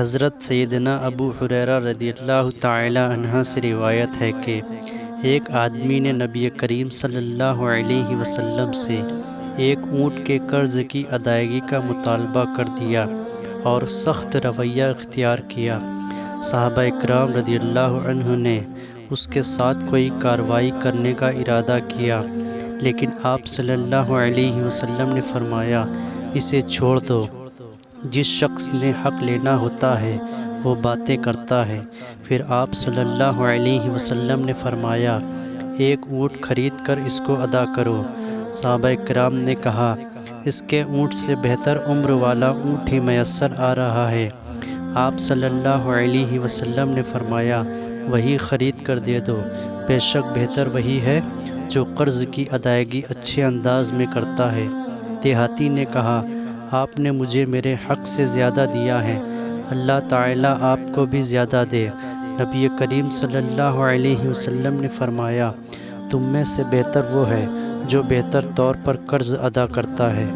حضرت سیدنا ابو ہریرہ رضی اللہ تعالی عنہ سے روایت ہے کہ ایک آدمی نے نبی کریم صلی اللہ علیہ وسلم سے ایک اونٹ کے قرض کی ادائیگی کا مطالبہ کر دیا اور سخت رویہ اختیار کیا۔ صحابہ اکرام رضی اللہ عنہ نے اس کے ساتھ کوئی کارروائی کرنے کا ارادہ کیا، لیکن آپ صلی اللہ علیہ وسلم نے فرمایا، اسے چھوڑ دو، جس شخص نے حق لینا ہوتا ہے وہ باتیں کرتا ہے۔ پھر آپ صلی اللہ علیہ وسلم نے فرمایا، ایک اونٹ خرید کر اس کو ادا کرو۔ صحابہ کرام نے کہا، اس کے اونٹ سے بہتر عمر والا اونٹ ہی میسر آ رہا ہے۔ آپ صلی اللہ علیہ وسلم نے فرمایا، وہی خرید کر دے دو، بے شک بہتر وہی ہے جو قرض کی ادائیگی اچھے انداز میں کرتا ہے۔ دیہاتی نے کہا، آپ نے مجھے میرے حق سے زیادہ دیا ہے، اللہ تعالیٰ آپ کو بھی زیادہ دے۔ نبی کریم صلی اللہ علیہ وسلم نے فرمایا، تم میں سے بہتر وہ ہے جو بہتر طور پر قرض ادا کرتا ہے۔